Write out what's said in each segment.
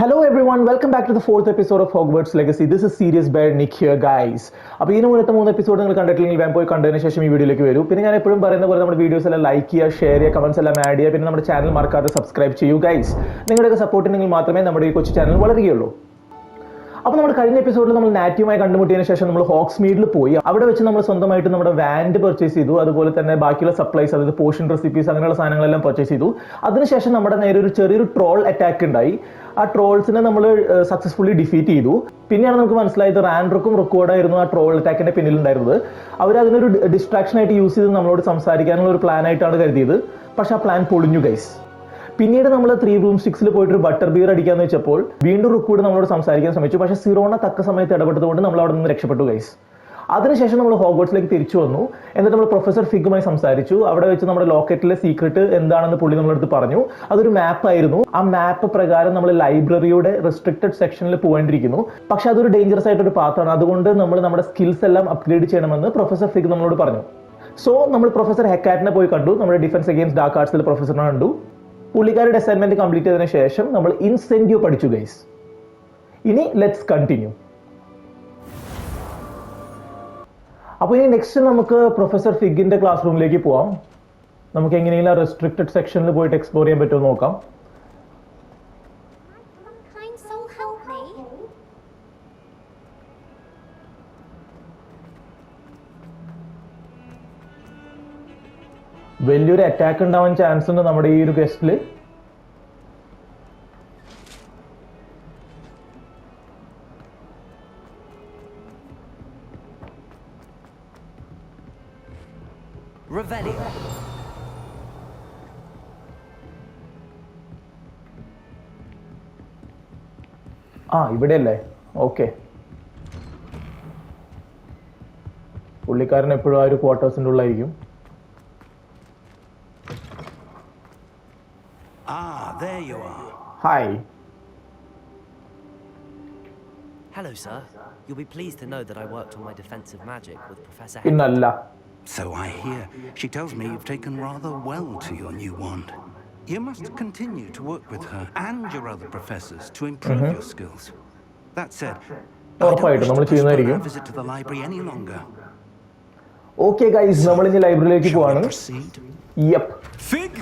Hello everyone, welcome back to the fourth episode of Hogwarts Legacy. This is Serious Bear Nick here, guys. അപ്പോൾ ഇതിന് മുന്നത്തെ 3 episode നിങ്ങൾ കണ്ടിട്ടില്ലെങ്കിൽ വേഗം പോയി കണ്ടതിന് ശേഷം ഈ വീഡിയോയിലേക്ക് വരൂ. പിന്നെ ഞാൻ എപ്പോഴും പറയുന്ന പോലെ നമ്മുടെ വീഡിയോസ് എല്ലാം ലൈക്ക് ചെയ്യുക, ഷെയർ ചെയ്യുക, കമന്റ്സ് എല്ലാം ആഡ് ചെയ്യുക. പിന്നെ നമ്മുടെ ചാനൽ മറക്കാതെ സബ്സ്ക്രൈബ് ചെയ്യൂ, ഗൈസ്. നിങ്ങളുടെയൊക്കെ സപ്പോർട്ട് ഉണ്ടെങ്കിൽ മാത്രമേ നമ്മുടെ ഈ കൊച്ചു ചാനൽ വളരുകയുള്ളൂ. അപ്പോൾ നമ്മൾ കഴിഞ്ഞ എപ്പിസോഡിൽ നമ്മൾ നാറ്റീവുമായി കണ്ടുമുട്ടിയതിനു ശേഷം നമ്മൾ ഹോഗ്സ്മീഡിൽ പോയി. അവിടെ വെച്ച് നമ്മൾ സ്വന്തമായിട്ട് നമ്മുടെ വാൻഡ് പർച്ചേസ് ചെയ്തു. അതുപോലെ തന്നെ ബാക്കിയുള്ള സപ്ലൈസ്, അതായത് പോഷൻ റെസിപ്പീസ്, അങ്ങനെയുള്ള സാധനങ്ങളെല്ലാം പർച്ചേസ് ചെയ്തു. അതിനുശേഷം നമ്മുടെ നേരെ ഒരു ചെറിയൊരു ട്രോൾ അറ്റാക്ക് ഉണ്ടായി. ആ ട്രോൾസിനെ നമ്മൾ സക്സസ്ഫുള്ളി ഡിഫീറ്റ് ചെയ്തു. പിന്നെയാണ് നമുക്ക് മനസ്സിലായത് റാൻഡ്രക്കും റെക്കോർഡായിരുന്നു ആ ട്രോൾ അറ്റാക്കിന്റെ പിന്നിലുണ്ടായിരുന്നത്. അവർ അതിനൊരു ഡിസ്ട്രാക്ഷൻ ആയിട്ട് യൂസ് ചെയ്ത് നമ്മളോട് സംസാരിക്കാനുള്ള ഒരു പ്ലാൻ ആയിട്ടാണ് കരുതിയത്. പക്ഷെ ആ പ്ലാൻ പൊളിഞ്ഞു, ഗൈസ്. പിന്നീട് നമ്മൾ 3 റൂം 6 പോയിട്ട് ഒരു ബട്ടർ ബിയർ അടിക്കാന്ന് വെച്ചപ്പോൾ വീണ്ടും റുക്കൂട് നമ്മളോട് സംസാരിക്കാൻ ശ്രമിച്ചു. പക്ഷേ സിറോണ തക്ക സമയത്ത് ഇടപെട്ടതുകൊണ്ട് നമ്മൾ അവിടെ നിന്ന് രക്ഷപ്പെട്ടു, ഗൈസ്. അതിനുശേഷം നമ്മൾ ഹോഗ്വാർട്സിലേക്ക് തിരിച്ചു വന്നു. എന്നിട്ട് നമ്മൾ പ്രൊഫസർ ഫിഗുമായി സംസാരിച്ചു. അവിടെ വെച്ച് നമ്മുടെ ലോക്കറ്റിലെ സീക്രട്ട് എന്താണെന്ന് പുള്ളി നമ്മളടുത്ത് പറഞ്ഞു. അതൊരു മാപ്പ് ആയിരുന്നു. ആ മാപ്പ് പ്രകാരം നമ്മൾ ലൈബ്രറിയുടെ റെസ്ട്രിക്റ്റഡ് സെക്ഷനിൽ പോകേണ്ടിയിരിക്കുന്നു. പക്ഷെ അതൊരു ഡേഞ്ചറസ് ആയിട്ടൊരു പാത്താണ്. അതുകൊണ്ട് നമ്മൾ നമ്മുടെ സ്കിൽസ് എല്ലാം അപ്ഗ്രേഡ് ചെയ്യണമെന്ന് പ്രൊഫസർ ഫിഗ് നമ്മളോട് പറഞ്ഞു. സോ നമ്മൾ പ്രൊഫസർ ഹെക്കാറ്റിനെ പോയി കണ്ടു. നമ്മുടെ ഡിഫൻസ് അഗെയിൻസ്റ്റ് ഡാർക്ക് ആർട്സിലെ പ്രൊഫസറിനെ കണ്ടു. പുള്ളിക്കാരുടെ അസൈൻമെന്റ് കംപ്ലീറ്റ് ചെയ്തതിനു ശേഷം നമ്മൾ ഇൻസെന്റിയോ പഠിച്ചു, ഗൈസ്. ഇനി ലെറ്റ്സ് കണ്ടിന്യൂ. അപ്പോൾ ഇനി നെക്സ്റ്റ് നമുക്ക് പ്രൊഫസർ ഫിഗിന്റെ ക്ലാസ് റൂമിലേക്ക് പോവാം. നമുക്ക് എങ്ങനെയെങ്കിലും റെസ്ട്രിക്റ്റഡ് സെക്ഷനിൽ പോയിട്ട് എക്സ്പ്ലോർ ചെയ്യാൻ പറ്റുമോ നോക്കാം. വലിയൊരു അറ്റാക്ക് ഉണ്ടാവാൻ ചാൻസ് ഉണ്ട് നമ്മുടെ ഈ ഒരു ഗസ്റ്റില്. ഇവിടെയല്ലേ? ഓക്കെ. പുള്ളിക്കാരൻ എപ്പോഴും ആ ഒരു ക്വാർട്ടേഴ്സിൻ്റെ ഉള്ളായിരിക്കും. There you are. Hi. Hello, sir. You'll be pleased to know that I worked on my defensive magic with Professor Innalla. So I hear. She tells me you've taken rather well to your new wand. You must continue to work with her and your other professors to improve your skills. That said, I don't wish to postpone our visit to the library any longer. Okay, guys, നമ്മൾ ഇനി ലൈബ്രറിയിലേക്ക് പോവാണ്. Yep. Fig,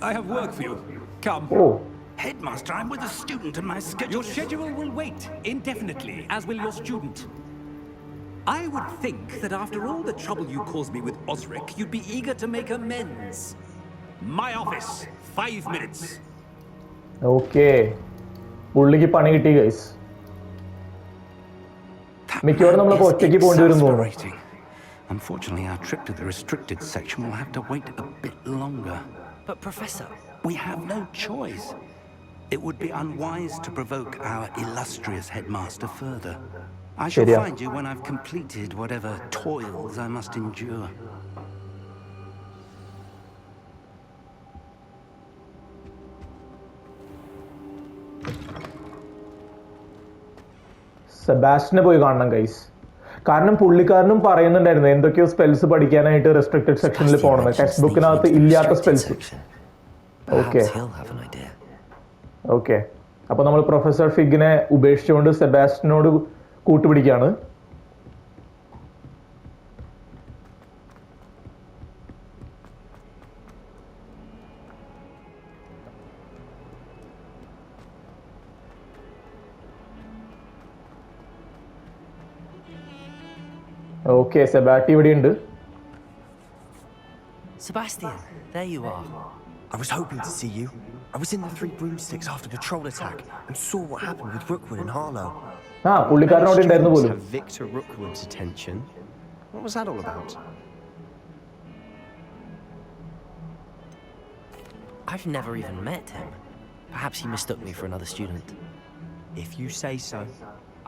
I have work for you. Come. Oh. Headmaster, I'm with a student and my schedule... Your schedule will wait indefinitely, as will your student. I would think that after all the trouble you caused me with Osric, you'd be eager to make amends. My office, 5 minutes. Okay. പുള്ളിക്ക് പണി കിട്ടി, guys. മിക്കവാറും നമ്മൾ ഒറ്റയ്ക്ക് പോകേണ്ടി വരും തോന്നുന്നു. Unfortunately, our trip to the restricted section will have to wait a bit longer. But Professor... We have no choice. It would be unwise to provoke our illustrious headmaster further. I shall find you when I've completed whatever toils I must endure. സെബാസ്റ്റിനെ പോയി കാണണം, guys. കാരണം പുള്ളിക്കാരനും പറയുന്നുണ്ടായിരുന്നു എന്തൊക്കെയോ spells പഠിക്കാനായിട്ട് restricted സെക്ഷനിൽ പോകണം. Text ബുക്കിനകത്ത് ഇല്ലാത്ത spells. Okay. അപ്പൊ നമ്മൾ പ്രൊഫസർ ഫിഗിനെ ഉപേക്ഷിച്ചുകൊണ്ട് സെബാസ്റ്റിനോട് കൂട്ടുപിടിക്കാണ്. ഓക്കെ, സെബാറ്റി ഇവിടെ ഉണ്ട്. Sebastian, there you are. I was hoping to see you. I was in the 3 broomsticks after the troll attack and saw what happened with Rookwood and Harlow. പുള്ളിക്കാരനോട് ഉണ്ടായിരുന്നു പോലും. Victor Rookwood's attention. What was that all about? I've never even met him. Perhaps he mistook me for another student. If you say so.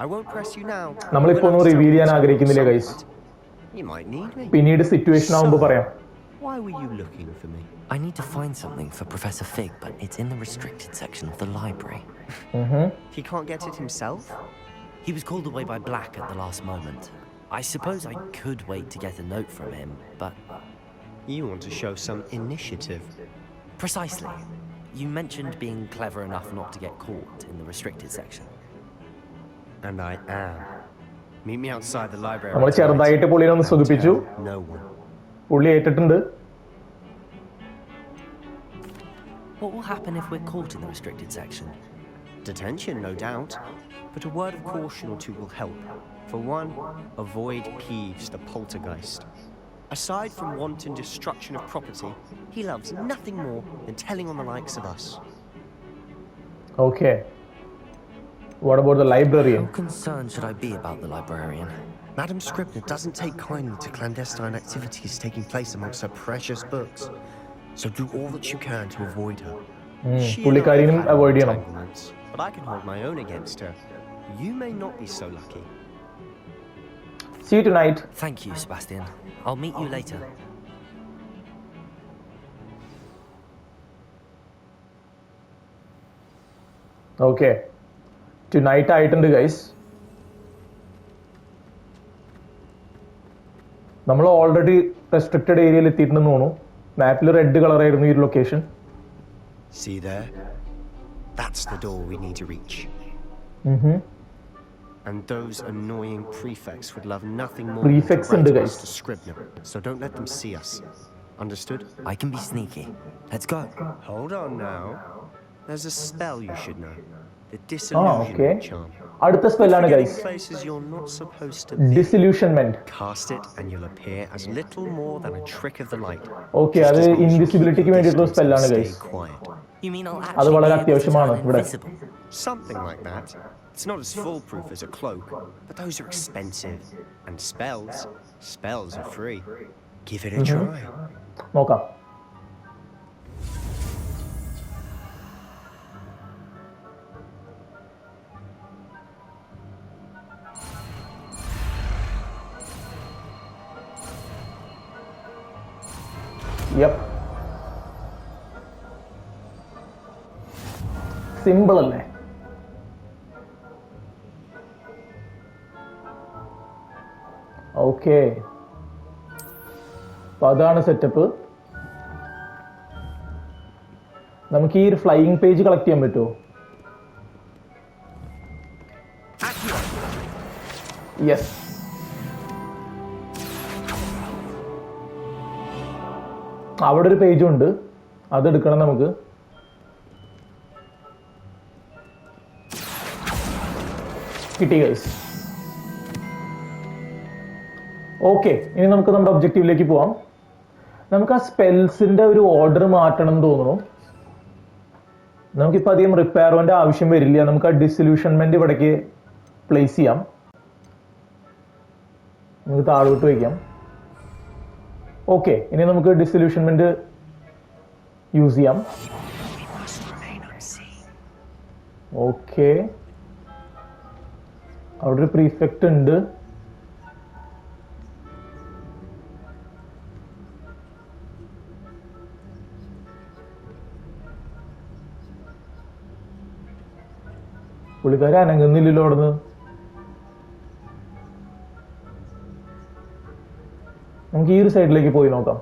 I won't press you now. നമ്മളിപ്പോ ഒന്നും reveal ചെയ്യാൻ ആഗ്രഹിക്കുന്നില്ല, guys. You might need me. പിന്നീട് situation ആവുമ്പോൾ പറയാം. Why were you looking for me? I need to find something for Professor Fig, but it's in the restricted section of the library. He can't get it himself? He was called away by Black at the last moment. I suppose I could wait to get a note from him, but... You want to show some initiative. Precisely. You mentioned being clever enough not to get caught in the restricted section. And I am. Meet me outside the library. നമ്മൾ ചെറുതായിട്ട് പുള്ളിനെ ഒന്ന് സുഖിപ്പിച്ചു. No one. പുള്ളി ഏറ്റിട്ടുണ്ട്. What will happen if we're caught in the restricted section? Detention, no doubt. But a word of caution or two will help. For one, avoid Peeves, the poltergeist. Aside from wanton destruction of property, he loves nothing more than telling on the likes of us. Okay. What about the librarian? How concerned should I be about the librarian? Madam Scribner doesn't take kindly to clandestine activities taking place amongst her precious books. So do all that you can to avoid her. പുള്ളിക്കാരിനും avoid ചെയ്യണം. But I can hold my own against her. You may not be so lucky. See you tonight. Thank you, Sebastian. I'll meet you later. Okay. Tonight ആയിട്ടുണ്ട് guys. നമ്മൾ already restricted ഏരിയയിൽ എത്തിയിട്ടുണ്ടെന്ന് തോന്നുന്നു. മാപ്പിൽ red colour ആയിരുന്നു ഈ location. See there? That's the door we need to reach. And those annoying prefects would love nothing more Prefects than to ഉണ്ട് write guys. us to Scribner. So don't let them see us. Understood? I can be sneaky. Let's go. Hold on now. There's a spell you should know. The disillusionment okay. charm. അടുത്ത സ്പെല്ലാണ് Forgetting guys. places you're not supposed to be. Disillusionment. Cast it and you'll appear as little more than a trick of the light. Okay, Just അത് as long as you invisibility keep your വേണ്ടിയിട്ടുള്ള distance and സ്പെല്ലാണ് stay guys. quiet. You mean I'll അത് actually വളരെ be able to അത്യാവശ്യമാണ് turn ഇവിടെ. invisible? Something like that. It's not as foolproof as a cloak, but those are expensive. And spells are free. Give it a try. നോക്കാം. Yep. Simple അല്ലേ? Okay, അപ്പൊ അതാണ് setup. നമുക്ക് ഈ ഒരു flying page collect ചെയ്യാൻ പറ്റുമോ? യെസ്. അവിടെ ഒരു പേജും ഉണ്ട്, അതെടുക്കണം നമുക്ക്. കിട്ടി ഗൈസ്. ഓക്കെ, ഇനി നമുക്ക് നമ്മുടെ ഒബ്ജക്റ്റീവിലേക്ക് പോവാം. നമുക്ക് ആ സ്പെൽസിന്റെ ഒരു ഓർഡർ മാറ്റണം എന്ന് തോന്നുന്നു. നമുക്കിപ്പോൾ അധികം റിപ്പയർമെന്റ് ആവശ്യം വരില്ല. നമുക്ക് ആ ഡിസൊല്യൂഷൻമെന്റ് ഇവിടേക്ക് പ്ലേസ് ചെയ്യാം. നമുക്ക് താഴോട്ട് വയ്ക്കാം. ഓക്കെ, ഇനി നമുക്ക് ഡിസൊല്യൂഷൻമെന്റ് യൂസ് ചെയ്യാം. ഓക്കെ, അവിടെ ഒരു പ്രീഫെക്റ്റ് ഉണ്ട്. പുള്ളിക്കാരെ അനങ്ങുന്നില്ലല്ലോ അവിടുന്ന്. നമുക്ക് ഈ ഒരു സൈഡിലേക്ക് പോയി നോക്കാം.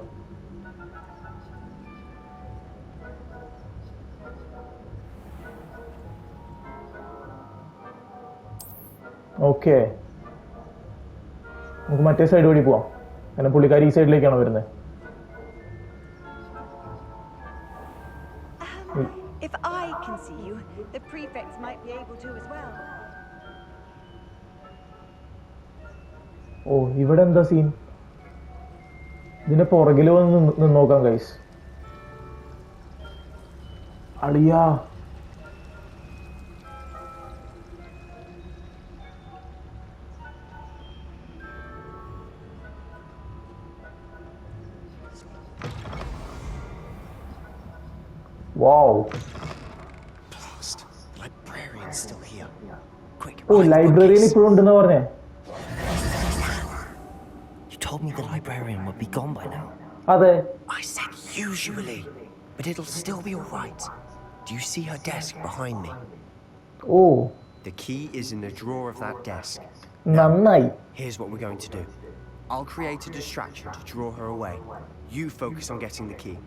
ഓക്കെ, നമുക്ക് മറ്റേ സൈഡ് വഴി പോവാം. കാരണം പുള്ളിക്കാരി ഈ സൈഡിലേക്കാണ് വരുന്നത്. If I can see you, the prefects might be able to as well. ഓ, ഇവിടെ എന്താ സീൻ? ഇതിന്റെ പുറകിൽ വന്ന് നിന്ന് നോക്കാം ഗൈസ്. അളിയാ, wow. Blast. Librarian's still here. Quick. ഓ, ലൈബ്രറിയിൽ ഇപ്പോഴും ഉണ്ടെന്ന് പറഞ്ഞേ. You told me the librarian would be gone by now. അതെ. I said usually, but it'll still be all right. Do you see her desk behind me? Oh, The key is in the drawer of that desk. നന്നായി. Here's what we're going to do. I'll create a distraction to draw her away. You focus on getting the key.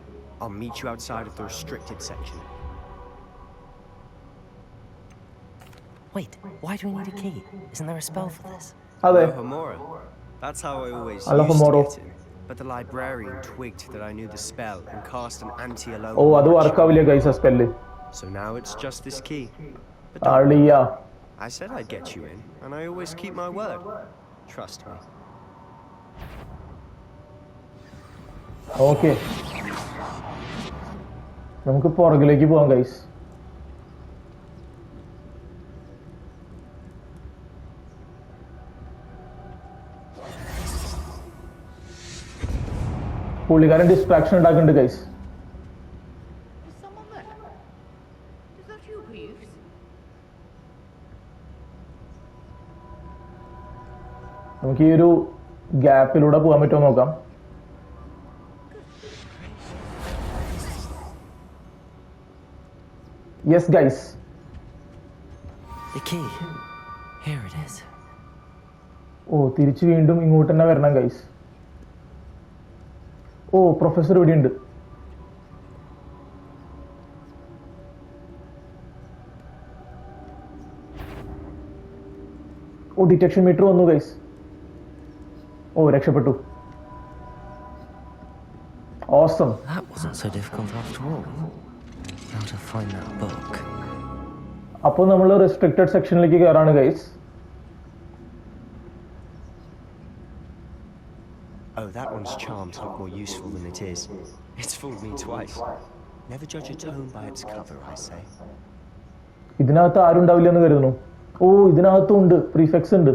I'll meet you outside of the restricted section. Wait, why do we need a key? Isn't there a spell for this? അതെ. Homora. That's how I always Hello, used to Homoro. get in. But the librarian twigged that I knew the spell and cast an anti-alone. ഓ അത് വർക്കാവില്ല guys ആ spell. So now it's just this key. But don't അളിയ. I said I'd get you in, and I always keep my word. Trust me. Okay, നമുക്ക് പുറകിലേക്ക് പോവാം guys. പുള്ളിക്കാരൻ distraction ഉണ്ടാക്കുന്നുണ്ട് guys. Is someone there? Is that you, Peeves? നമുക്ക് ഈ ഒരു ഗ്യാപ്പിലൂടെ പോകാൻ പറ്റുമോ നോക്കാം. Yes guys. The key. Here it is. ഓ തിരിച്ച് വീണ്ടും ഇങ്ങോട്ട് തന്നെ വരണം ഗൈസ്. ഓ പ്രൊഫസർ ഇവിടെ ഉണ്ട്. ഓ ഡിറ്റക്ഷൻ മീറ്റർ വന്നു ഗൈസ്. ഓ രക്ഷപ്പെട്ടു. Awesome. That wasn't so difficult after all. How to find that book? അപ്പോൾ നമ്മൾ റെസ്ട്രിക്റ്റഡ് സെക്ഷനിലേക്ക് കയറാണ് guys. Oh, that one's charmed to look more useful than it is. It's fooled me twice. Never judge a tome by its cover, I say. ഇതിനകത്ത് ആരും ഉണ്ടാവില്ല എന്ന് കരുതുന്നു. ഓ ഇതിനകത്തും ഉണ്ട്, പ്രീഫെക്സ് ഉണ്ട്.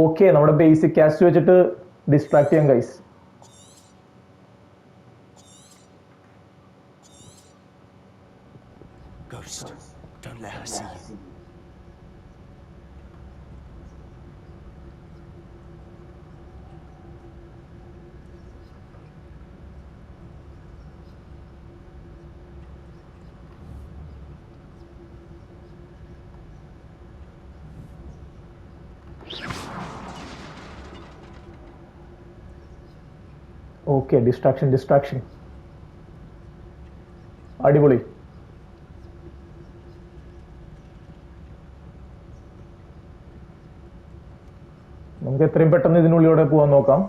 ഓക്കെ, നമ്മുടെ ബേസിക് കാസ്റ്റ് വെച്ചിട്ട് ഡിസ്ട്രാക്ട് ചെയ്യാം guys. Ghost, don't let her see you. Okay, distraction. അടിപൊളി. നമുക്ക് എത്രയും പെട്ടെന്ന് ഇതിനുള്ളിലൂടെ പോകാൻ നോക്കാം.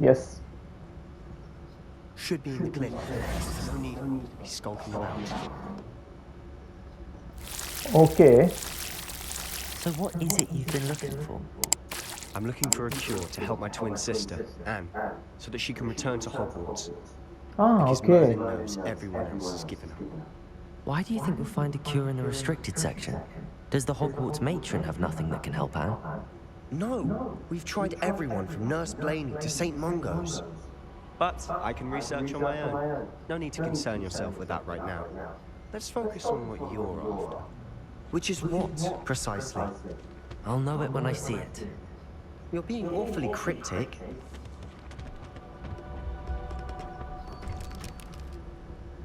Yes. Should be in the clip. No need to be skulking around. Okay. So what is it you've been looking for? I'm looking for a cure to help my twin sister, Anne, so that she can return to Hogwarts. Because okay. Merlin knows everyone else is given up. Why do you think you'll find a cure in the restricted section? Does the Hogwarts matron have nothing that can help Anne? No, we've tried everyone from Nurse Blaney to St. Mungo's. But I can research on my own. No need to concern yourself with that right now. Let's focus on what you're after. Which is what, precisely? I'll know it when I see it. You're being awfully cryptic.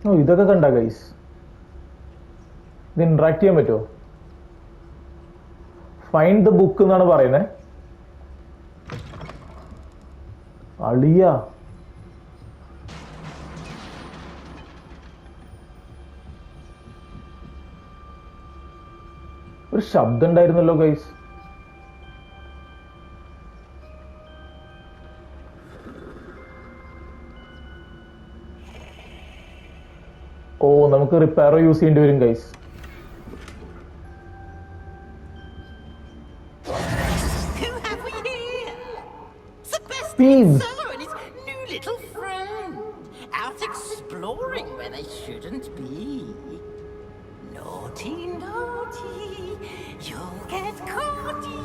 ഓ ഇതൊക്കെ കണ്ട guys. ഇത് interact ചെയ്യാൻ പറ്റുമോ? Find the book എന്നാണ് പറയുന്നത്. അളിയ, ഒരു ശബ്ദം ഉണ്ടായിരുന്നല്ലോ ഗൈസ്. ഓ നമുക്ക് റിപ്പയർ യൂസ് ചെയ്യേണ്ടി വരും guys. Who have we here? Sebastian Peeves. Cellar and his new little friend. Out exploring where they shouldn't be. Naughty, naughty. You'll get caughty.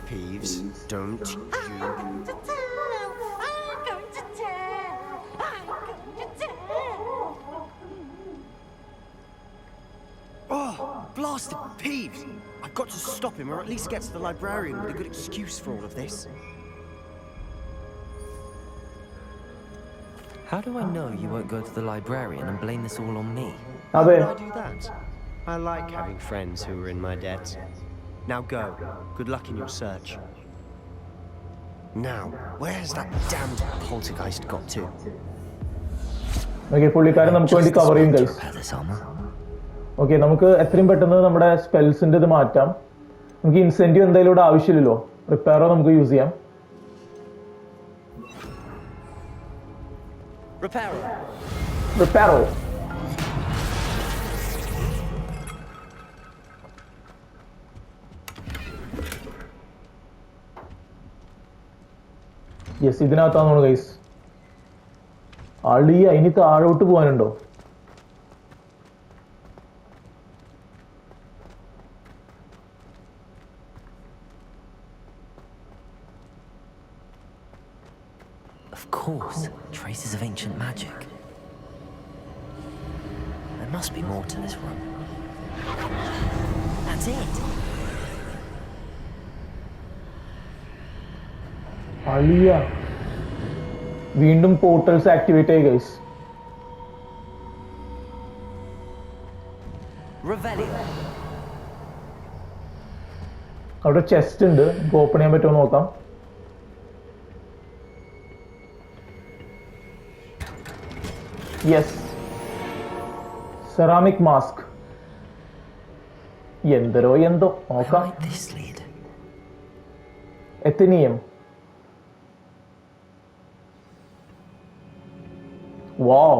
Peeves, don't you... I'm going to tell. I'm going to tell. I'm going to tell. Oh, blasted Peeves! I've got to stop him, or at least get to the librarian with a good excuse for all of this. How do I know you won't go to the librarian and blame this all on me? അതെ. Why do that? I like having friends who are in my debt. Now go. Good luck in your search. Now, where has that damned poltergeist got to? Okay, പുള്ളിക്കാരൻ നമുക്ക് വേണ്ടി cover ചെയ്യും guys. Repair this armor. Okay, നമുക്ക് എത്രയും പെട്ടെന്ന് നമ്മുടെ സ്പെൽസിന്റെ ഇത് മാറ്റാം. നമുക്ക് ഇൻസെന്റീവ് എന്തായാലും ഇവിടെ ആവശ്യമില്ലല്ലോ. റിപ്പയറോ നമുക്ക് യൂസ് ചെയ്യാം. റിപ്പയറോ യെസ്, ഇതിനകത്താണോ ഗൈസ്? അളിയ, ഇനി താഴോട്ട് പോകാനുണ്ടോ? Of course, traces of ancient magic. There must be more to this room. That's it. അളിയ, വീണ്ടും പോർട്ടൽസ് ആക്ടിവേറ്റ് ആയി ഗൈസ്. അവിടെ ചെസ്റ്റ് ഉണ്ട്, ഓപ്പൺ ചെയ്യാൻ പറ്റുമോ നോക്കാം. Yes, ceramic mask. എന്തോ നോക്കാം. എത്തനിയം. Wow.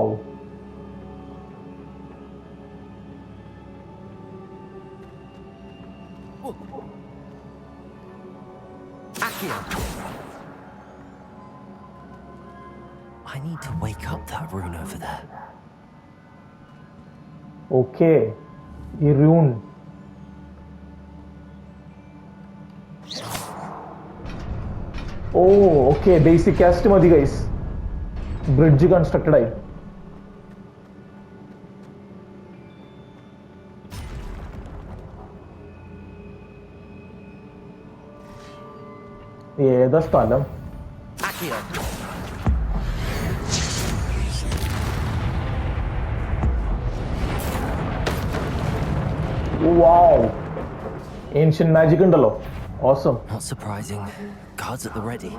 I need to wake up that rune over there. Okay. The rune. Oh, okay. Basic cast madi guys. Bridge constructed ആയി. ഏതാ സ്ഥലം? Wow. Ancient magic ഉണ്ടല്ലോ. Awesome. Not surprising. Guards at the ready.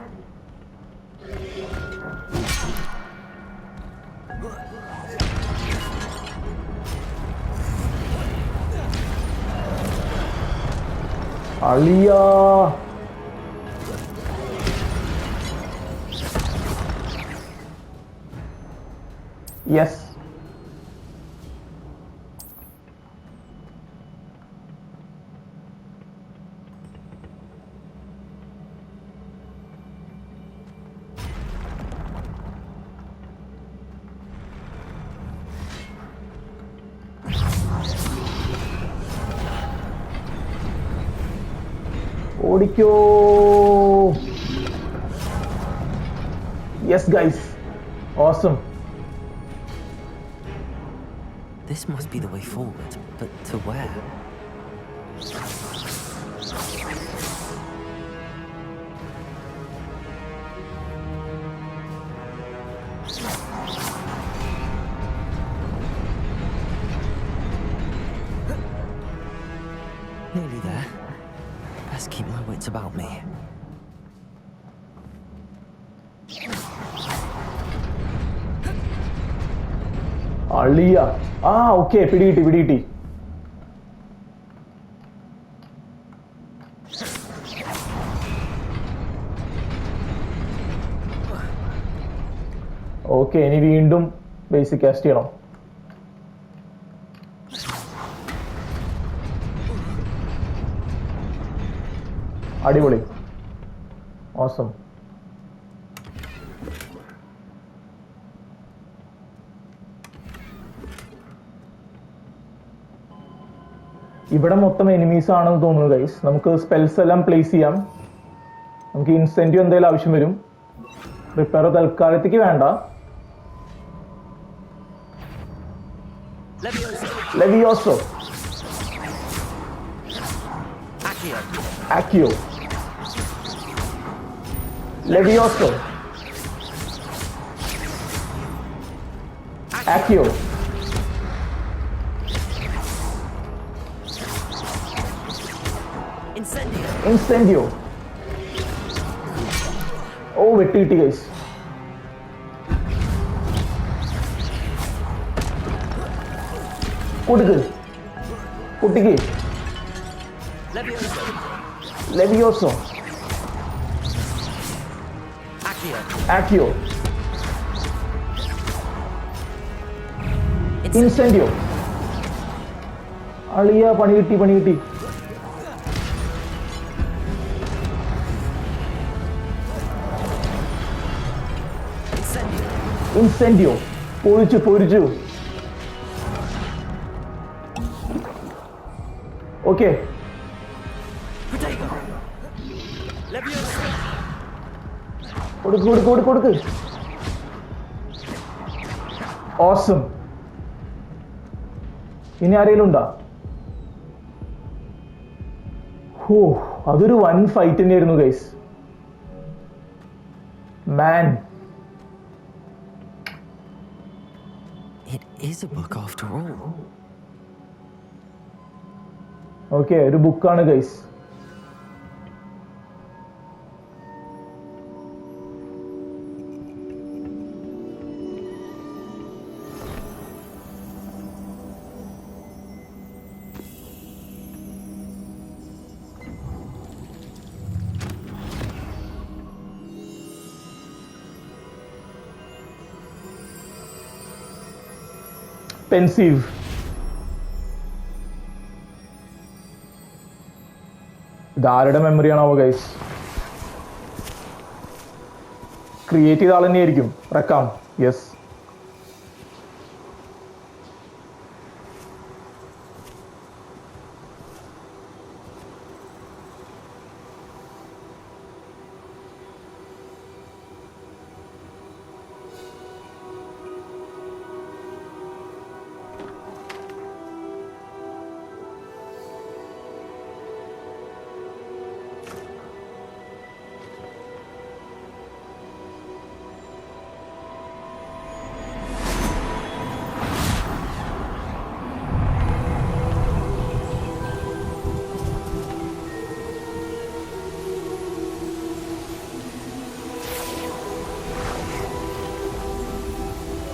അളിയ, yes. ഓടിക്കോ. Yes guys, awesome. This must be the way forward, but to where? Nearly there. Best keep my wits about me. അളിയ, okay, പിടികിട്ടി. Okay, ഇനി വീണ്ടും basic cast ചെയ്യണം. അടിപൊളി. Awesome. ഇവിടെ മൊത്തം എനിമീസ് ആണെന്ന് തോന്നുന്നു ഗൈസ്. നമുക്ക് സ്പെൽസ് എല്ലാം പ്ലേസ് ചെയ്യാം. നമുക്ക് ഇൻസെന്റീവ് എന്തെങ്കിലും ആവശ്യം വരും. റിപ്പയർ തൽക്കാലത്തേക്ക് വേണ്ട. ലെവിയോസോ, ആക്കിയോ, ലെവിയോസോ, ആക്കിയോ, Incendio. ഓ വെട്ടിയിട്ട് ഗൈസ്. കൊടുക്ക് കുട്ടിക്ക് ലെവിയോസോ ആക്കിയോ ഇൻസെൻഡിയോ. അളിയ പണി കിട്ടി. ഇൻസെൻഡിയോ പൊരിച്ചു. ഓക്കെ കൊടുക്ക്. ഓസം. ഇനി ആരെങ്കിലും ഉണ്ടോ? ഹോ, അതൊരു വൻ ഫൈറ്റ് തന്നെയായിരുന്നു guys. Man. It is a book after all. Okay, ഒരു ബുക്കാണ് ഗൈസ്. പെൻസീവ്. ഇതാരുടെ മെമ്മറിയാണാവോ ഗൈസ്? ക്രിയേറ്റ് ചെയ്ത ആൾ തന്നെയായിരിക്കും. റക്കാം. യെസ്.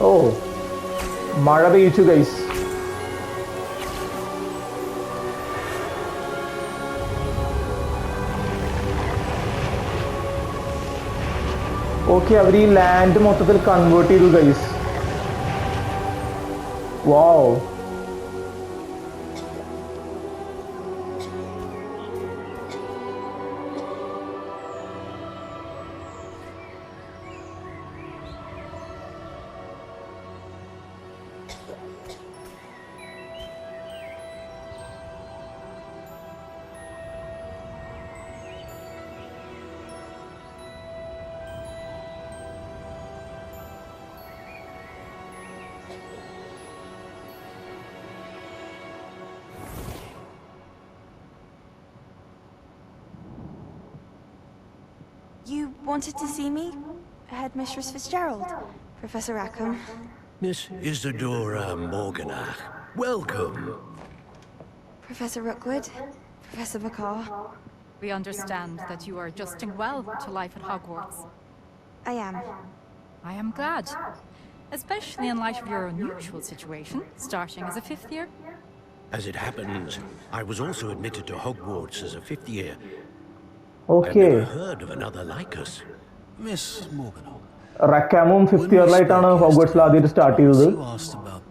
ഓ, മഴ പെയ്ച്ചു ഗൈസ്. ഓക്കെ, അവർ ഈ ലാൻഡ് മൊത്തത്തിൽ കൺവേർട്ട് ചെയ്തു guys. Wow. You wanted to see me? Headmistress Fitzgerald? Professor Rackham? Miss Isadora Morganach, welcome. Professor Rookwood? Professor Bakar? We understand that you are adjusting well to life at Hogwarts. I am. I am glad. Especially in light of your unusual situation, starting as a 5th year. As it happens, I was also admitted to Hogwarts as a 5th year. Okay. I've never heard of another like us. Miss Morganach. റക്കാമും 5th ഇയറിലായിട്ടാണ് ഹോഗ്വാർട്സിൽ ആദ്യമായിട്ട് start ചെയ്തത്. You asked about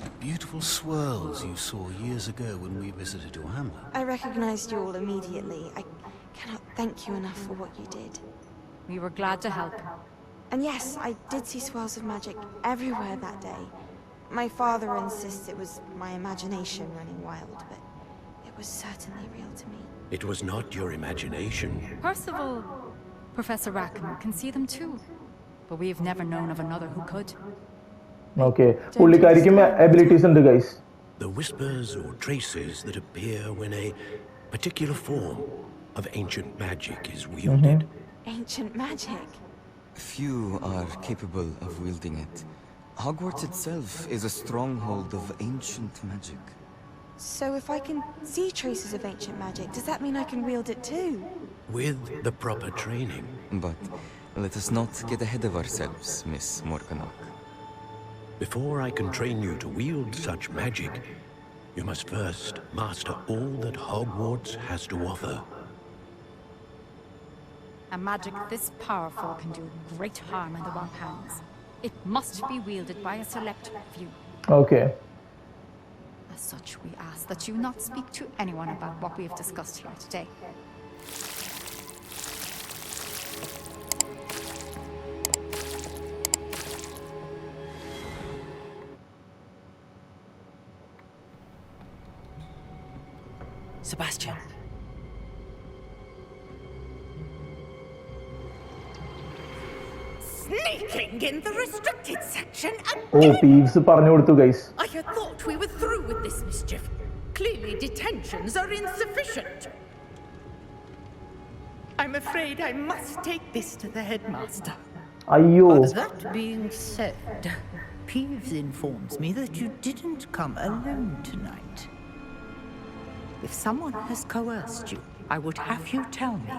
the beautiful swirls you saw years ago when we visited Ohamla. I recognized you all immediately. I cannot thank you enough for what you did. We were glad to help. And yes, I did see swirls of magic everywhere that day. My father insists it was my imagination running wild, but it was certainly real to me. It was not your imagination. Percival, Professor Rackham can see them too. But we've never known of another who could. Okay, പുള്ളിക്കാരിക്കും abilities ഉണ്ട് guys. The whispers or traces that appear when a particular form of ancient magic is wielded. Ancient magic? Few are capable of wielding it. Hogwarts itself is a stronghold of ancient magic. So if I can see traces of ancient magic, does that mean I can wield it too? With the proper training. But let us not get ahead of ourselves, Miss Morganach. Before I can train you to wield such magic, you must first master all that Hogwarts has to offer. A magic this powerful can do great harm in the wrong hands. It must be wielded by a select few. Okay. As such, we ask that you not speak to anyone about what we have discussed here today. Sebastian. Sneaking in the restricted section Oh, again! Peeves പറഞ്ഞു കൊടുത്തു guys. I had thought we were through with this mischief. Clearly detentions are insufficient. I'm afraid I must take this to the headmaster. അയ്യോ. That being said, Peeves informs me that you didn't come alone tonight. If someone has coerced you, I would have you tell me.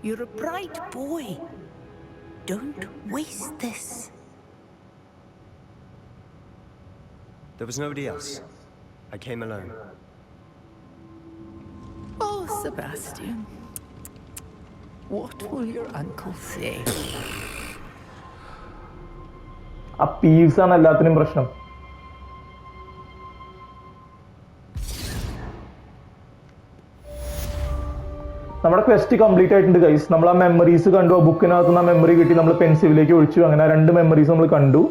You're a bright boy. Don't waste this. There was nobody else. I came alone. Oh, Sebastian. What will your uncle say? ആ പീവ്സ് ആണ് എല്ലാത്തിനും പ്രശ്നം. നമ്മുടെ question complete ആയിട്ടുണ്ട് guys. നമ്മൾ ആ memories കണ്ടു, ആ ബുക്കിനകത്ത് നിന്ന് ആ മെമ്മറി കിട്ടി, നമ്മൾ പെൻസിലിലേക്ക് ഒഴിച്ചു. അങ്ങനെ 2 മെമ്മറീസ് നമ്മൾ കണ്ടു.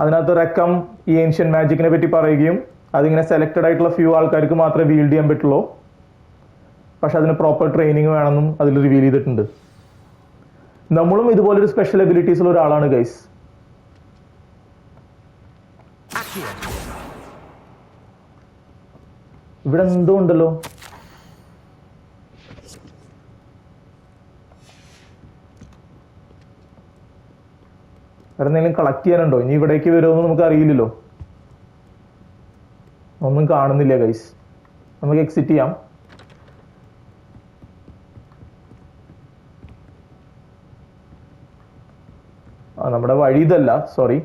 അതിനകത്ത് റെക്കം ഈ ഏൻഷ്യൻ മാജിക്കിനെ പറ്റി പറയുകയും അതിങ്ങനെ സെലക്റ്റഡ് ആയിട്ടുള്ള ഫ്യൂ ആൾക്കാർക്ക് മാത്രമേ വീൽഡ് ചെയ്യാൻ പറ്റുള്ളൂ, പക്ഷെ അതിന് പ്രോപ്പർ ട്രെയിനിങ് വേണമെന്നും അതിൽ റിവീൽ ചെയ്തിട്ടുണ്ട്. നമ്മളും ഇതുപോലൊരു സ്പെഷ്യൽ എബിലിറ്റീസുള്ള ഒരാളാണ് ഗൈസ്. ഇവിടെ എന്തോ ഉണ്ടല്ലോ. വേറെ എന്തെങ്കിലും കളക്ട് ചെയ്യാനുണ്ടോ? ഇനി ഇവിടേക്ക് വരുമെന്ന് നമുക്ക് അറിയില്ലല്ലോ. ഒന്നും കാണുന്നില്ല ഗൈസ്. നമുക്ക് എക്സിറ്റ് ചെയ്യാം. നമ്മുടെ വഴി ഇതല്ല, സോറി.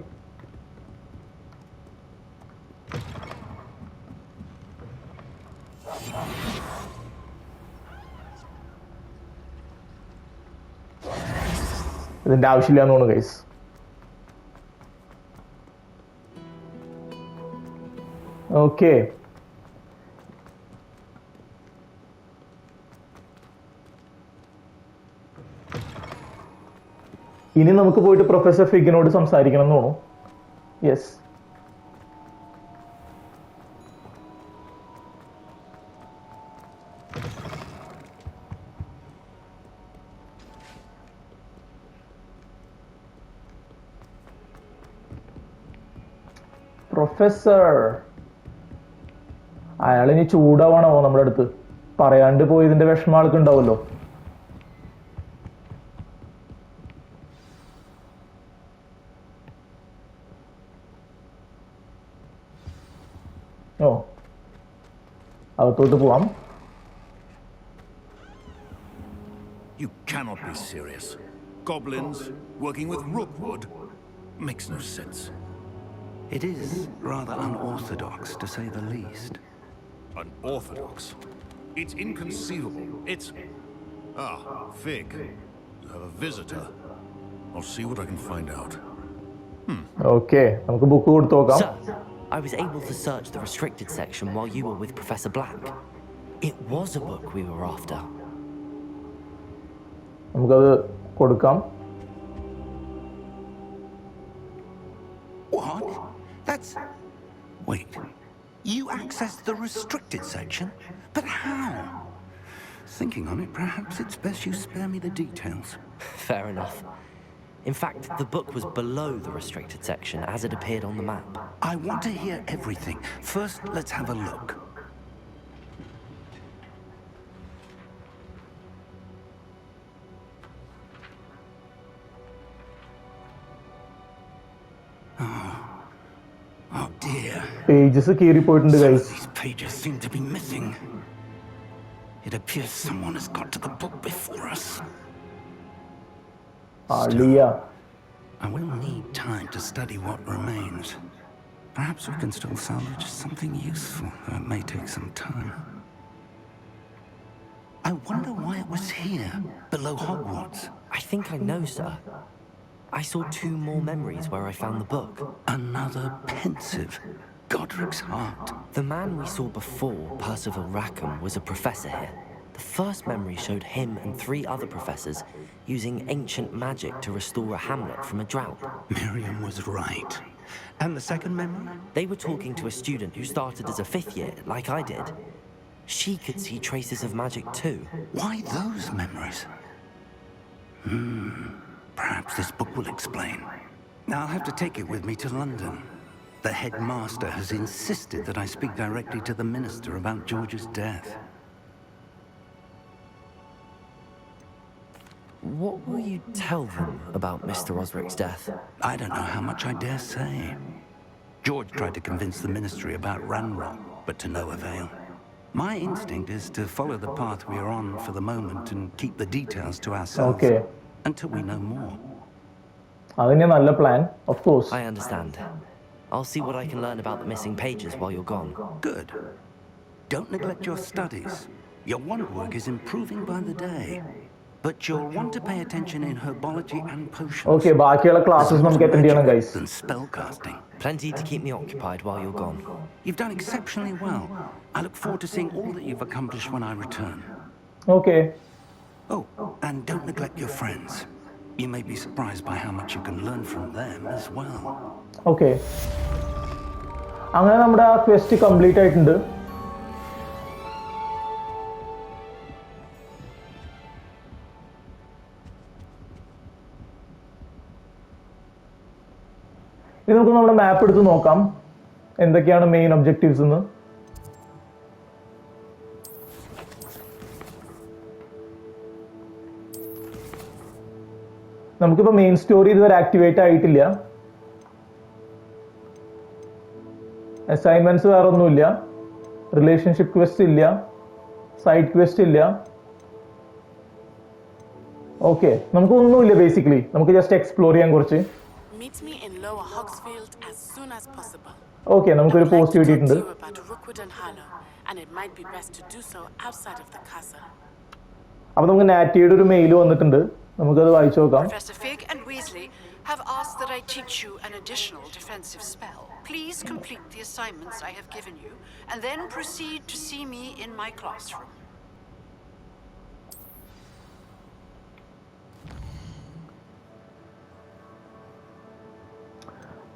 ഇതിന്റെ ആവശ്യമില്ല എന്ന് തോന്നുന്നു ഗൈസ്. ഓക്കെ, ഇനി നമുക്ക് പോയിട്ട് പ്രൊഫസർ ഫിഗിനോട് സംസാരിക്കണം എന്ന് തോന്നുന്നു. Yes, professor. അയാളിനി ചൂടാവണോ നമ്മുടെ അടുത്ത്? പറയാണ്ട് പോയതിന്റെ വിഷമം ആൾക്ക് ഉണ്ടാവുമല്ലോ. ഓ, അകത്തോട്ട് പോവാം. You cannot be serious. Goblins working with rookwood makes no sense. It is rather unorthodox, to say the least. Unorthodox? It's inconceivable. It's... Ah, Fig. You have a visitor. I'll see what I can find out. Okay, നമുക്ക് book കൊടുത്തു നോക്കാം. Sir, I was able to search the restricted section while you were with Professor Black. It was a book we were after. നമുക്കത് കൊടുക്കാം. What? That's... Wait. You accessed the restricted section? But how? Thinking on it, perhaps it's best you spare me the details. Fair enough. In fact, the book was below the restricted section as it appeared on the map. I want to hear everything. First, let's have a look. Oh dear. Pages കീറി പോയിട്ടുണ്ട് guys. These pages seem to be missing. It appears someone has got to the book before us. Leah. I will need time to study what remains. Perhaps we can still salvage something useful, though it may take some time. I wonder why it was here, below Hogwarts. I think I know, sir. I saw 2 more memories where I found the book. Another pensive Godric's heart. The man we saw before, Percival Rackham, was a professor here. The first memory showed him and 3 other professors using ancient magic to restore a hamlet from a drought. Miriam was right. And the second memory? They were talking to a student who started as a 5th year, like I did. She could see traces of magic too. Why those memories? Perhaps this book will explain. I'll have to take it with me to London. The headmaster has insisted that I speak directly to the minister about George's death. What will you tell them about Mr. Osric's death? I don't know how much I dare say. George tried to convince the ministry about Ranrock, but to no avail. My instinct is to follow the path we are on for the moment and keep the details to ourselves until we know more. That's a plan, of course. I understand. I'll see what I can learn about the missing pages while you're gone. Good. Don't neglect your studies. Your wand work is improving by the day. But you'll want to pay attention in herbology and potions. Okay, ബാക്കിയുള്ള classes നമുക്ക് attend ചെയ്യണം guys. And spellcasting. Plenty to keep me occupied while you're gone. You've done exceptionally well. I look forward to seeing all that you've accomplished when I return. Okay. Oh, and don't neglect your friends. You may be surprised by how much you can learn from them as well. Okay. അങ്ങനെ നമ്മുടെ ആ question complete ആയിട്ടുണ്ട്. ഇനി നമുക്ക് നമ്മുടെ മാപ്പ് എടുത്ത് നോക്കാം എന്തൊക്കെയാണ് മെയിൻ ഒബ്ജക്റ്റീവ്സ് എന്ന്. നമുക്കിപ്പോൾ മെയിൻ സ്റ്റോറി ഇതുവരെ ആക്ടിവേറ്റ് ആയിട്ടില്ല. അസൈൻമെന്റ്സ് വേറെ ഒന്നുമില്ല. റിലേഷൻഷിപ്പ് ക്വസ്റ്റ് ഇല്ല. സൈഡ് ക്വസ്റ്റ് ഇല്ല. ഓക്കെ, നമുക്കൊന്നുമില്ല ബേസിക്കലി. നമുക്ക് ജസ്റ്റ് എക്സ്പ്ലോർ ചെയ്യാൻ കുറച്ച്. Meet me in Lower Hogsfield as soon as possible. Okay, നമുക്കൊരു പോസ്റ്റ് കിട്ടിയിട്ടുണ്ട്. About Rookwood and Harlow, and it might be best to do so outside of the castle. അപ്പോൾ നമുക്ക് നാറ്റിയുടെ ഒരു mail വന്നിട്ടുണ്ട്. നമുക്കത് വായിച്ചു നോക്കാം. Professor Fig and Weasley have asked that I teach you an additional defensive spell. Please complete the assignments I have given you, and then proceed to see me in my classroom.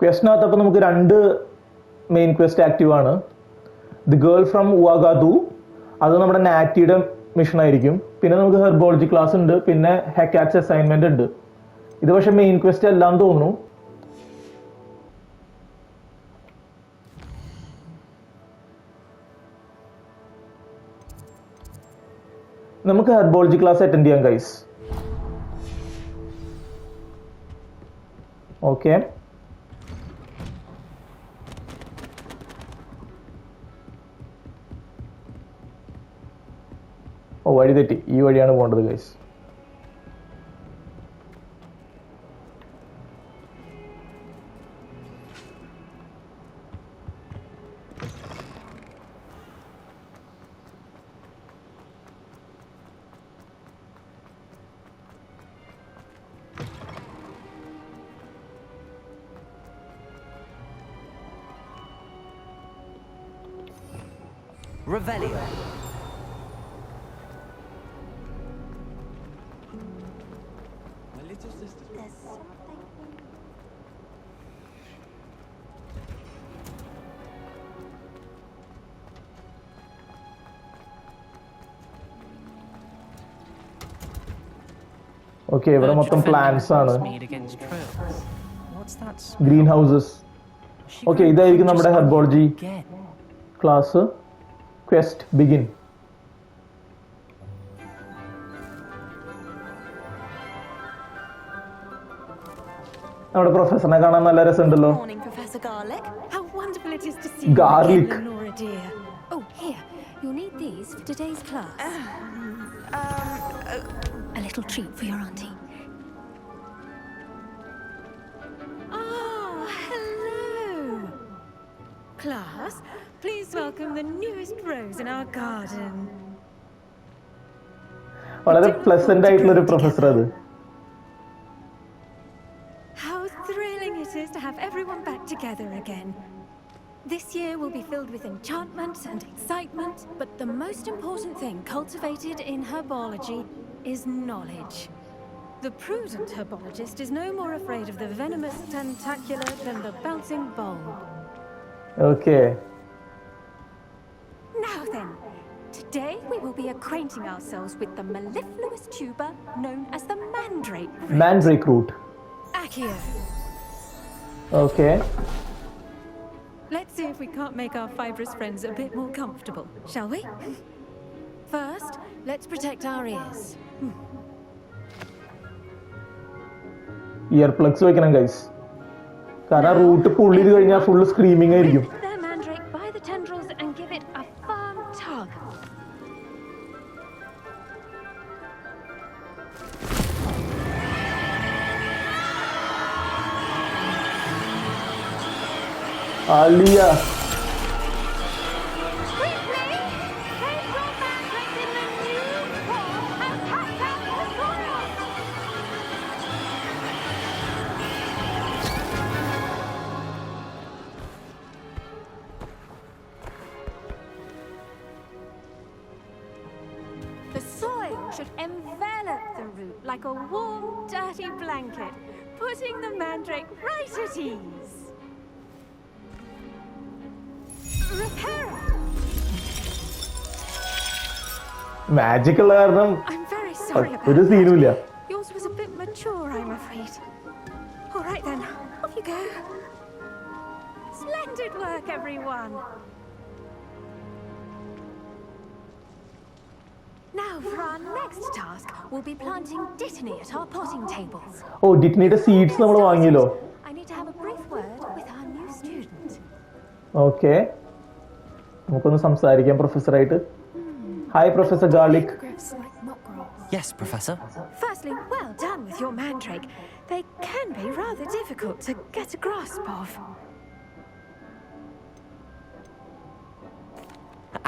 ക്വസ്റ്റിനകത്തപ്പോൾ നമുക്ക് 2 main question active ആണ്. The girl from ഉവാഗാദു, അത് നമ്മുടെ നാറ്റിയുടെ mission ആയിരിക്കും. പിന്നെ നമുക്ക് ഹെർബോളജി class ഉണ്ട്. പിന്നെ ഹെക്കാറ്റ്സ് assignment ഉണ്ട്. ഇത് പക്ഷെ മെയിൻ ക്വസ്റ്റ് അല്ലാന്ന് തോന്നുന്നു. നമുക്ക് ഹെർബോളജി ക്ലാസ് അറ്റൻഡ് ചെയ്യാം ഗൈസ്. ഓക്കെ, വഴി തെറ്റി. ഈ വഴിയാണ് പോകേണ്ടത് ഗൈസ്. Revelio. ഓക്കെ, ഇവിടെ മൊത്തം പ്ലാന്റ്സ് ആണ്. Green houses. ഓക്കെ, ഇതായിരിക്കും നമ്മുടെ ഹെർബോളജി ക്ലാസ്. Question begin. നമ്മുടെ പ്രൊഫസറിനെ കാണാൻ നല്ല രസമുണ്ടല്ലോ. Morning, Professor Garlic. How wonderful it is to see Garlic. you again, Lenora dear. Oh, here. You'll need these for today's class. A little treat for your auntie. Ah, hello! Class, please welcome the newest rose in our garden. വളരെ pleasant ആയിട്ടുള്ള ഒരു professor അത്. How thrilling it is to have everyone back together again. This year will be filled with enchantment and excitement, but the most important thing cultivated in herbology is knowledge. The prudent herbologist is no more afraid of the venomous tentacular than the bouncing bulb. Okay. Now then, today we will be acquainting ourselves with the mellifluous tuber known as the mandrake root. Mandrake root. Accio. Okay. Let's see if we can't make our fibrous friends a bit more comfortable, shall we? First, let's protect our ears. Year plugs വെക്കണം guys, കാരണം root പുള്ളി ചെയ്ത് കഴിഞ്ഞാൽ full screaming ആയിരിക്കും. The mandrake by the tendrils and give it a firm tug. Alia. The soil should envelop the root like a warm, dirty blanket, putting the mandrake right at ease. Repairer! Magic ഉള്ള കാരണം I'm very sorry about ഒരു സീനും ഇല്ല. Yours was a bit mature, I'm afraid. All right then, off you go. Splendid work, everyone. Now for our next task, we'll be planting dittany at our potting tables. Oh ഡിറ്റ്നിയുടെ seeds നമ്മൾ വാങ്ങിയല്ലോ. I need to have a brief word with our new student. Okay, നമുക്കൊന്ന് സംസാരിക്കാം പ്രൊഫസറായിട്ട്. Hi professor Garlick. Yes, Professor. Firstly, well done with your mandrake. They can be rather difficult to get a grasp of.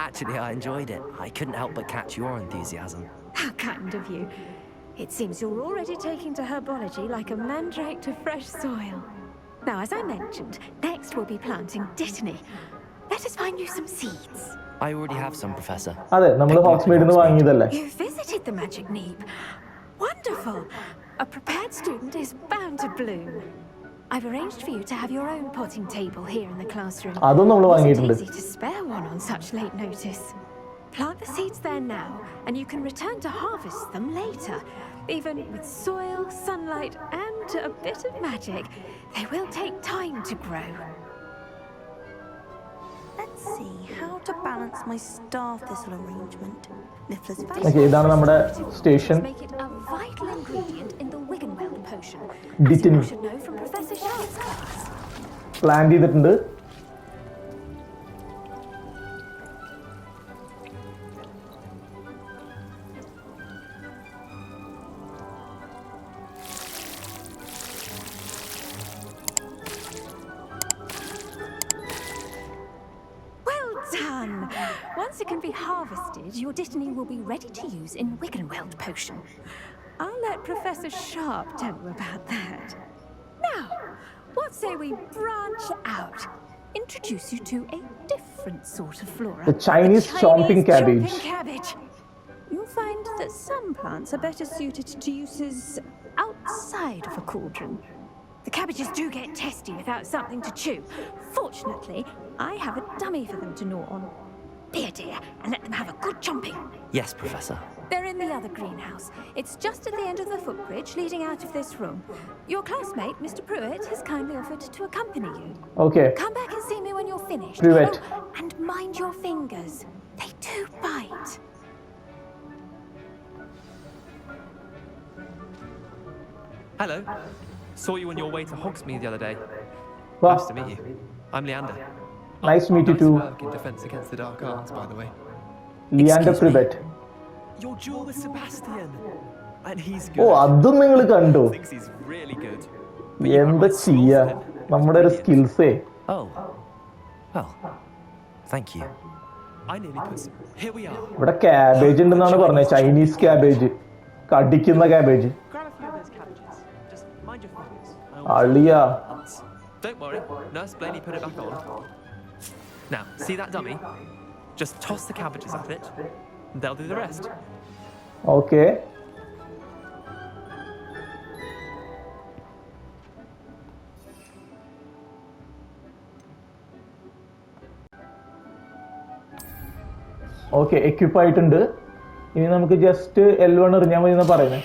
Actually, I enjoyed it. I couldn't help but catch your enthusiasm. How kind of you. It seems you're already taking to herbology like a mandrake to fresh soil. Now, as I mentioned, next we'll be planting dittany. Let us find you some seeds. I already have some, Professor. അതെ, നമ്മൾ ഹോഗ്സ്മീഡിൽ നിന്ന് വാങ്ങിയതല്ലേ. You visited the magic neep. Wonderful. A prepared student is bound to bloom. I've arranged for you to have your own potting table here in the classroom. അതും നമ്മൾ വാങ്ങിയിട്ടുണ്ട്. It's easy to spare one on such late notice. Plant the seeds there now, and you can return to harvest them later. Even with soil, sunlight, and a bit of magic, they will take time to grow. Let's see how to balance my star thistle arrangement. Okay, ഇതാണ് നമ്മുടെ station. Make it a vital ingredient in the Wiggenweld potion. Dittany. You should know from Professor Sharp's class. Plan ചെയ്തിട്ടുണ്ട്. Done! Once it can be harvested, your dittany will be ready to use in Wiggenweld potion. I'll let Professor Sharp tell you about that. Now, what say we branch out? Introduce you to a different sort of flora. The Chinese chomping cabbage. You'll find that some plants are better suited to uses outside of a cauldron. The cabbages do get testy without something to chew. Fortunately, I have a dummy for them to gnaw on. Be a dear and let them have a good chomping. Yes, Professor. They're in the other greenhouse. It's just at the end of the footbridge leading out of this room. Your classmate, Mr. Pruitt, has kindly offered to accompany you. Okay. Come back and see me when you're finished. Pruitt. Oh, and mind your fingers. They do bite. Hello. Saw you on your way to Hogsmeade the other day. Wow. Nice to meet you. I'm Leander. Nice to meet you too. Work in defense against the dark arts, by the way. Leander Privet. Your duel with Sebastian. And he's oh good. അതും നിങ്ങൾ കണ്ടു. Thinks he's really good. എന്താ ചെയ്യാ നമ്മുടെ ഒരു സ്കിൽസേ. Oh. Well, thank you. I nearly put some. Here we are. ഇവിടെ cabbage ഉണ്ടെന്നാണ് പറഞ്ഞത്. ചൈനീസ് ക്യാബേജ്, കടിക്കുന്ന cabbage. Grab a few of those cabbages. Just mind your fingers. അളിയാ. Don't worry. Nurse Blaney put it back on. Now, see that dummy? Just toss the cabbages at it. And they'll do the rest. Okay. Okay equip ആയിട്ടുണ്ട്. ഇനി നമുക്ക് just L1 എറിഞ്ഞാൽ മതി എന്നാ പറയുന്നത്.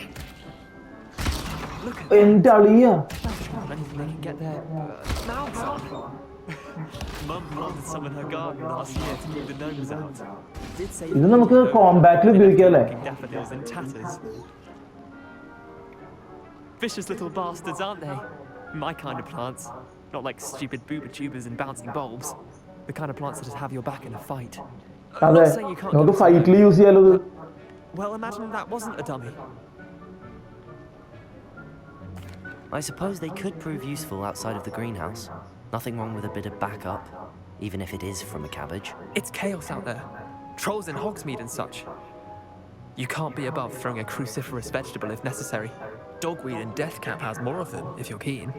എന്റെ അളിയ Anything they can get their mouths on. Mum planted some in her garden last year to keep the gnomes out. Did say ഇത് നമുക്ക് കോമ്പാറ്റിൽ ഉപയോഗിക്കാം അല്ലേ? daffodils in tatters. Vicious little bastards, aren't they? My kind of plants. Not like stupid booba tubers and bouncing bulbs. The kind of plants that just have your back in a fight. അതെ നമുക്ക് ഫൈറ്റിൽ use ചെയ്യാലോ ഇത്. Well, imagine that wasn't a dummy. I suppose they could prove useful outside of the greenhouse. Nothing wrong with a bit of backup, even if it is from a cabbage. It's chaos out there. Trolls in Hogsmeade and such. You can't be above throwing a cruciferous vegetable if necessary. Dogweed and deathcap has more of them, if you're keen.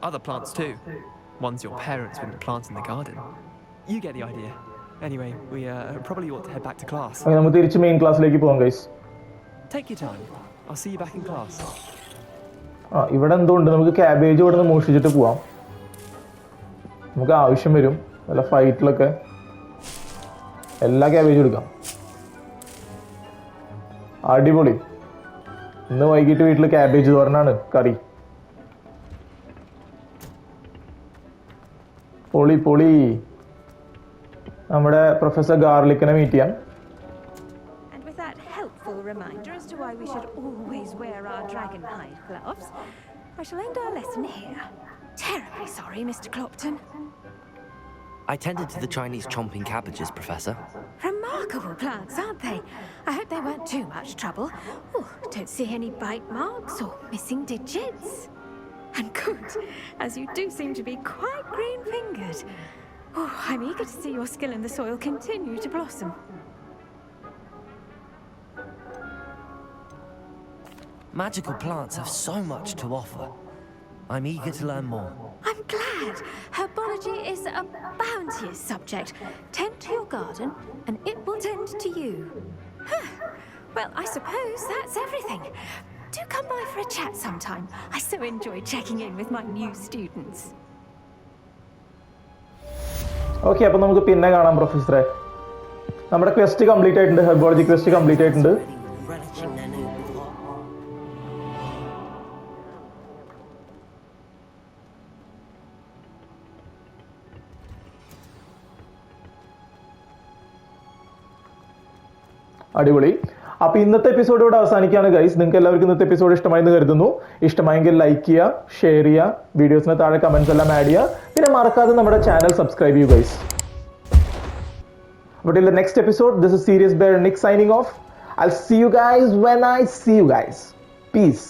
Other plants too. Ones your parents wouldn't plant in the garden. You get the idea. Anyway, we probably ought to head back to class. നമുക്ക് തിരിച്ച് main ക്ലാസ്സിലേക്ക് പോകാം guys. Take your time. I'll see you back in class. ഇവിടെ എന്തോ ഉണ്ട്. നമുക്ക് cabbage ഇവിടെ നിന്ന് മോഷ്ടിച്ചിട്ട് പോവാം. നമുക്ക് ആവശ്യം വരും വല്ല ഫൈറ്റിലൊക്കെ. എല്ലാ ക്യാബേജും എടുക്കാം. അടിപൊളി. ഇന്ന് വൈകിട്ട് വീട്ടിൽ ക്യാബേജ് തോരനാണ് കറി. പൊളി പൊളി. നമ്മുടെ പ്രൊഫസർ ഗാർലിക്കിനെ മീറ്റ് ചെയ്യാം. And with that helpful reminder as to why we should always wear our dragon hide gloves, I shall end our lesson here. Terribly sorry, Mr. Clopton. I tended to the Chinese chomping cabbages, Professor. Remarkable plants, aren't they? I hope they weren't too much trouble. Oh, don't see any bite marks or missing digits. And good, as you do seem to be quite green-fingered. Oh, I'm eager to see your skill in the soil continue to blossom. Magical plants have so much to offer. I'm eager to learn more. I'm glad. Herbology is a bounteous subject. Tend to your garden, and it will tend to you. Huh. Well, I suppose that's everything. Do come by for a chat sometime. I so enjoy checking in with my new students. Okay, അപ്പോൾ നമുക്ക് പിന്നെ കാണാം പ്രൊഫസറെ. നമ്മുടെ question complete ആയിട്ടുണ്ട്. ഹെർബോളജി question complete ആയിട്ടുണ്ട്. അടിപൊളി. അപ്പോൾ ഇന്നത്തെ എപ്പിസോഡ് ഇവിടെ അവസാനിക്കുകയാണ് ഗൈസ്. നിങ്ങൾക്ക് എല്ലാവർക്കും ഇന്നത്തെ എപ്പിസോഡ് ഇഷ്ടമായെന്ന് കരുതുന്നു. ഇഷ്ടമായെങ്കിൽ ലൈക്ക് ചെയ്യുക, ഷെയർ ചെയ്യുക, വീഡിയോസിന് താഴെ കമന്റ്സ് എല്ലാം ആഡ് ചെയ്യുക. പിന്നെ മറക്കാതെ നമ്മുടെ ചാനൽ സബ്സ്ക്രൈബ് ചെയ്യൂ guys. But till the next episode, this is Serious Bear Nick signing off. I'll see you guys when I see you guys. Peace.